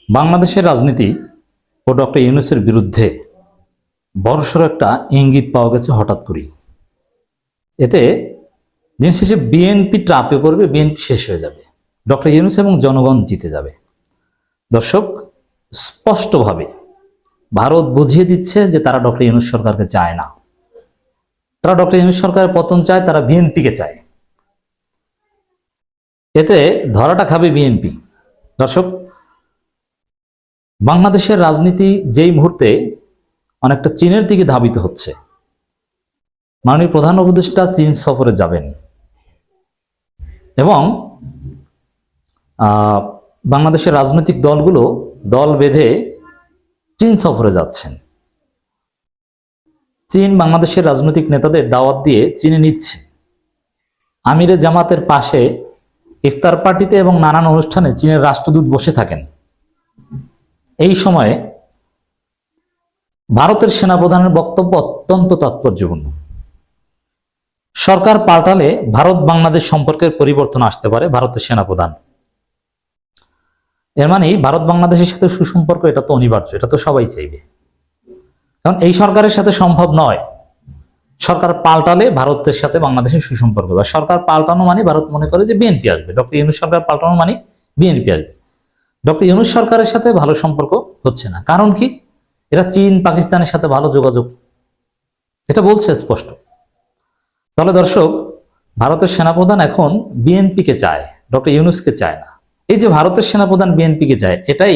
বাংলাদেশের রাজনীতি ও ডক্টর ইউনূসের বিরুদ্ধে বড়সড় একটা ইঙ্গিত পাওয়া গেছে হঠাৎ করেই। এতে দিন শেষে বিএনপি ট্রাপে পড়বে, বিএনপি শেষ হয়ে যাবে, ডক্টর ইউনূস এবং জনগণ জিতে যাবে। দর্শক, স্পষ্টভাবে ভারত বুঝিয়ে দিচ্ছে যে তারা ডক্টর ইউনূস সরকারকে চায় না, তারা ডক্টর ইউনূস সরকারের পতন চায়, তারা বিএনপিকে চায়। এতে ধরাটা খাবে বিএনপি। দর্শক, বাংলাদেশের রাজনীতি যেই মুহূর্তে অনেকটা চীনের দিকে ধাবিত হচ্ছে, মাননীয় প্রধান উপদেষ্টা চীন সফরে যাবেন এবং বাংলাদেশের রাজনৈতিক দলগুলো দল বেঁধে চীন সফরে যাচ্ছেন। চীন বাংলাদেশের রাজনৈতিক নেতাদের দাওয়াত দিয়ে চীনে নিচ্ছে। আমিরে জামাতের পাশে ইফতার পার্টিতে এবং নানান অনুষ্ঠানে চীনের রাষ্ট্রদূত বসে থাকেন। এই সময়ে ভারতের সেনাপ্রধানের বক্তব্য অত্যন্ত তাৎপর্যপূর্ণ। সরকার পাল্টালে ভারত বাংলাদেশ সম্পর্কের পরিবর্তন আসতে পারে, ভারতের সেনাপ্রধান। এর মানে ভারত বাংলাদেশের সাথে সুসম্পর্ক, এটা তো অনিবার্য, এটা তো সবাই চাইবে। কারণ এই সরকারের সাথে সম্ভব নয়। সরকার পাল্টালে ভারতের সাথে বাংলাদেশের সুসম্পর্ক, বা সরকার পাল্টানো মানে ভারত মনে করে যে বিএনপি আসবে, ডক্টর ইউনূস সরকার পাল্টানো মানে বিএনপি আসবে। ডক্টর ইউনূস সরকারের সাথে ভালো সম্পর্ক হচ্ছে না, কারণ কি? এরা চীন পাকিস্তানের সাথে ভালো যোগাযোগ, এটা বলছে স্পষ্ট। তাহলে দর্শক, ভারতের সেনাপ্রধান এখন বিএনপিকে চায়, ডক্টর ইউনূসকে চায় না। এই যে ভারতের সেনাপ্রধান বিএনপিকে চায়, এটাই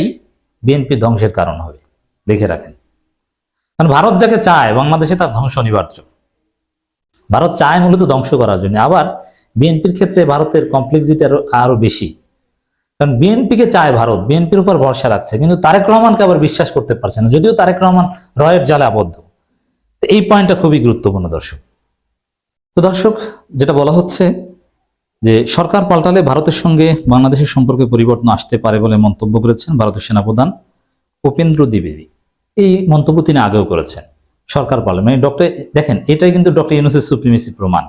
বিএনপি ধ্বংসের কারণ হবে, দেখে রাখেন। কারণ ভারত যাকে চায় বাংলাদেশে তার ধ্বংস অনিবার্য। ভারত চায় মূলত ধ্বংস করার জন্য। আবার বিএনপির ক্ষেত্রে ভারতের কমপ্লেক্সিটি আরো বেশি, কারণ বিএনপিকে চায় ভারত, বিএনপির উপর ভরসা রাখছে, কিন্তু তারেক রহমানকে আবার বিশ্বাস করতে পারছে না, যদিও তারেক রহমান রয়ের জালে আবদ্ধ। এই পয়েন্টটা খুবই গুরুত্বপূর্ণ দর্শক। তো দর্শক, যেটা বলা হচ্ছে যে সরকার পাল্টালে ভারতের সঙ্গে বাংলাদেশের সম্পর্কে পরিবর্তন আসতে পারে বলে মন্তব্য করেছেন ভারতের সেনাপ্রধান উপেন্দ্র দ্বিবেদী। এই মন্তব্য তিনি আগেও করেছেন। সরকার পাল্টালে মানে ডক্টর, দেখেন, এটাই কিন্তু ডক্টর ইউনূসের সুপ্রিমেসি প্রমাণ,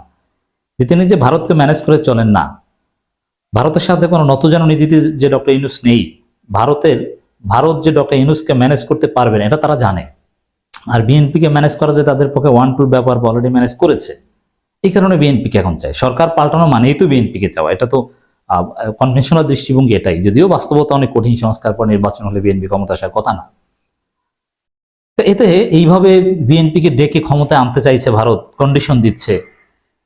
যে তিনি যে ভারতকে ম্যানেজ করে চলেন না। ভারতের সাথে কোনো নতজানু নীতিতে যে ডক্টর ইউনূস নেই, ভারত যে ডক্টর ইউনূসকে ম্যানেজ করতে পারবে না, এটা তারা জানে। আর বিএনপিকে ম্যানেজ করা যে তাদের পক্ষে 1-2 ব্যাপার অলরেডি ম্যানেজ করেছে। এই কারণে বিএনপিকে এখন চাই। সরকার পাল্টানো মানেই তো বিএনপিকে চাওয়া, এটা তো কনভেনশনাল দৃষ্টিভঙ্গি এটাই, যদিও বাস্তবতা অনেক কঠিন। সংস্কার পর নির্বাচন হলে বিএনপি ক্ষমতা আসার কথা না। তো এতে এইভাবে বিএনপিকে ডেকে ক্ষমতায় আনতে চাইছে ভারত, কন্ডিশন দিচ্ছে।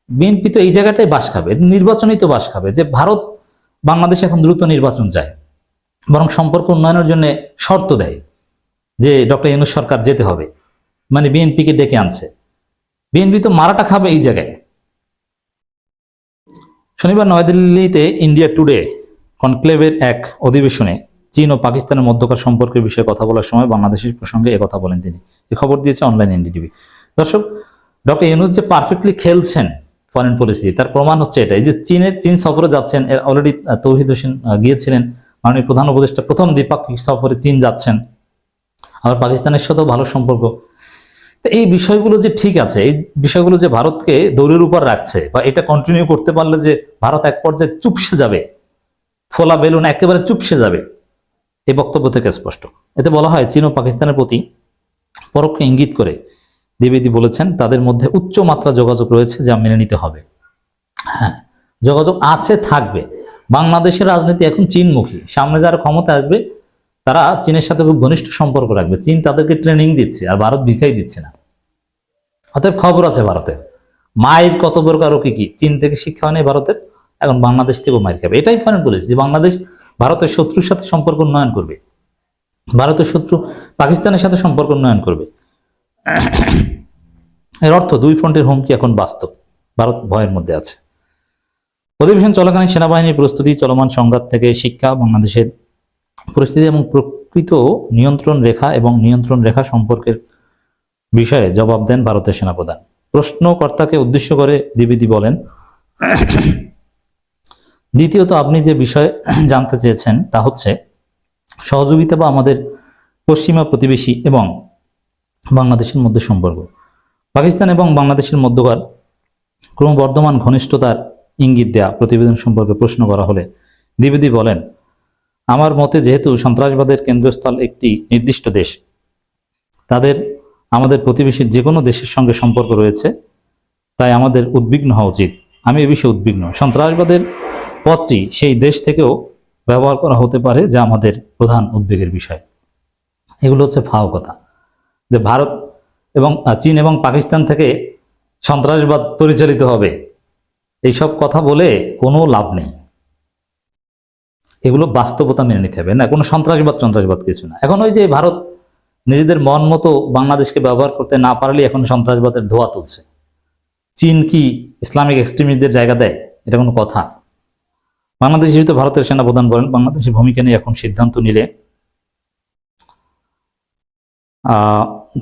বিএনপি তো এই জায়গাটাই বাস খাবে, নির্বাচনেই তো বাস খাবে, যে ভারত বাংলাদেশে এখন দ্রুত নির্বাচন চায়, বরং সম্পর্ক উন্নয়নের জন্য শর্ত দেয় যে ডক্টর ইউনূস সরকার যেতে হবে, মানে বিএনপিকে ডেকে আনছে। বিএনপি তো মারাটা খাবে এই জায়গায়। শনিবার নয়াদিল্লিতে ইন্ডিয়া টুডে কনক্লেভের এক অধিবেশনে চীন ও পাকিস্তানের মধ্যকার সম্পর্কের বিষয়ে কথা বলার সময় বাংলাদেশের প্রসঙ্গে একথা বলেন তিনি। এই খবর দিয়েছে অনলাইন এনডিটিভি। দর্শক, ডক্টর ইউনূস যে পারফেক্টলি খেলছেন ফরেন পলিসি, তার প্রমাণ হচ্ছে এটা। এই যে চীন সফরে যাচ্ছেন, অলরেডি তৌহিদ হোসেন গিয়েছিলেন, মাননীয় প্রধান উপদেষ্টা প্রথম দ্বিপাক্ষিক সফরে চীন যাচ্ছেন, আবার পাকিস্তানের সাথেও ভালো সম্পর্ক। তো এই বিষয়গুলো যে ঠিক আছে, এই বিষয়গুলো যে ভারতকে দৌড়ের উপর রাখছে, বা এটা কন্টিনিউ করতে পারলে যে ভারত এক পর্যায়ে চুপসে যাবে, ফোলা বেলুন একেবারে চুপসে যাবে, এই বক্তব্য থেকে স্পষ্ট। এতে বলা হয়, চীন ও পাকিস্তানের প্রতি পরোক্ষ ইঙ্গিত করে দ্বিবেদী বলেছেন তাদের মধ্যে উচ্চ মাত্রা যোগাযোগ রয়েছে, যা মেনে নিতে হবে। হ্যাঁ, যোগাযোগ আছে, থাকবে। বাংলাদেশের রাজনীতি এখন চীনমুখী। সামনে যারা ক্ষমতা আসবে তারা চীনের সাথে খুব ঘনিষ্ঠ সম্পর্ক রাখবে। চীন তাদেরকে ট্রেনিং দিচ্ছে, আর ভারত ভিসাই দিচ্ছে না। অতএব খবর আছে ভারতের, মায়ের কত প্রকার ও কি চীন থেকে শিক্ষা নেই ভারতের, এখন বাংলাদেশ থেকেও মায়ের খাবে। এটাই ফরেন পলিসি, যে বাংলাদেশ ভারতের শত্রুর সাথে সম্পর্ক উন্নয়ন করবে, ভারতের শত্রু পাকিস্তানের সাথে সম্পর্ক উন্নয়ন করবে। এর অর্থ দুই ফ্রন্টের হুমকি এখন বাস্তব, ভারত ভয়ের মধ্যে আছে। অধিবেশন চলাকালীন সেনাবাহিনীর প্রস্তুতি, চলমান সংঘাত থেকে শিক্ষা, বাংলাদেশের পরিস্থিতি এবং প্রকৃত নিয়ন্ত্রণ রেখা এবং নিয়ন্ত্রণ রেখা সম্পর্কের বিষয়ে জবাব দেন ভারতের সেনাপ্রধান। প্রশ্নকর্তাকে উদ্দেশ্য করে দ্বিবেদী বলেন, দ্বিতীয়ত আপনি যে বিষয়ে জানতে চেয়েছেন তা হচ্ছে সহযোগিতা বা আমাদের পশ্চিমা প্রতিবেশী এবং বাংলাদেশের মধ্যে সম্পর্ক। পাকিস্তান এবং বাংলাদেশের মধ্যকার ক্রমবর্ধমান ঘনিষ্ঠতার ইঙ্গিত দেয়া প্রতিবেদন সম্পর্কে প্রশ্ন করা হলে দ্বিবেদী বলেন, আমার মতে যেহেতু সন্ত্রাসবাদের কেন্দ্রস্থল একটি নির্দিষ্ট দেশ, তাদের আমাদের প্রতিবেশীর যে কোনো দেশের সঙ্গে সম্পর্ক রয়েছে, তাই আমাদের উদ্বিগ্ন হওয়া উচিত। আমি এ বিষয়ে উদ্বিগ্ন। সন্ত্রাসবাদের পথটি সেই দেশ থেকেও ব্যবহার করা হতে পারে, যা আমাদের প্রধান উদ্বেগের বিষয়। এগুলো হচ্ছে ফাও কথা, যে ভারত এবং চীন এবং পাকিস্তান থেকে সন্ত্রাসবাদ পরিচালিত হবে, এইসব কথা বলে কোনো লাভ নেই। এগুলো বাস্তবতা মেনে নিতে হবে, না কোনো সন্ত্রাসবাদ কিছু না। এখন ওই যে ভারত নিজেদের মন মতো বাংলাদেশকে ব্যবহার করতে না পারলে এখন সন্ত্রাসবাদের ধোয়া তুলছে। চীন কি ইসলামিক এক্সট্রিমিস্টদের জায়গা দেয়? এটা কোনো কথা? বাংলাদেশ যেহেতু ভারতের সেনাপ্রধান বলেন, বাংলাদেশের ভূমিকা নিয়ে এখন সিদ্ধান্ত নিলে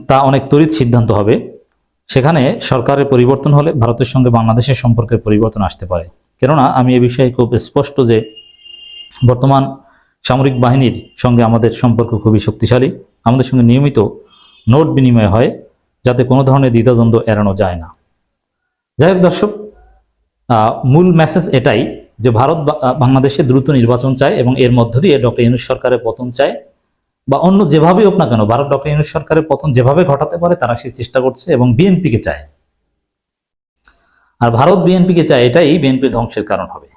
তা অনেক তড়িৎ সিদ্ধান্ত হবে। সেখানে সরকারের পরিবর্তন হলে ভারতের সঙ্গে বাংলাদেশের সম্পর্কের পরিবর্তন আসতে পারে। কেননা আমি এ বিষয়ে খুব স্পষ্ট যে বর্তমান সামরিক বাহিনীর সঙ্গে আমাদের সম্পর্ক খুবই শক্তিশালী। আমাদের সঙ্গে নিয়মিত নোট বিনিময় হয়, যাতে কোনো ধরনের দ্বিধাদ্বন্দ্ব এড়ানো যায় না। যাই হোক দর্শক, মূল মেসেজ এটাই যে ভারত বাংলাদেশে দ্রুত নির্বাচন চায় এবং এর মধ্য দিয়ে ডক্টর ইউনূস সরকারের পতন চায়, বা অন্য যেভাবে হোক না কেন ভারত ডক্টর ইউনূস সরকারের পতন যেভাবে ঘটাতে পারে তারা সে চেষ্টা করছে, এবং বিএনপিকে চায়। আর ভারত বিএনপিকে চায়, এটাই বিএনপির ধ্বংসের কারণ হবে।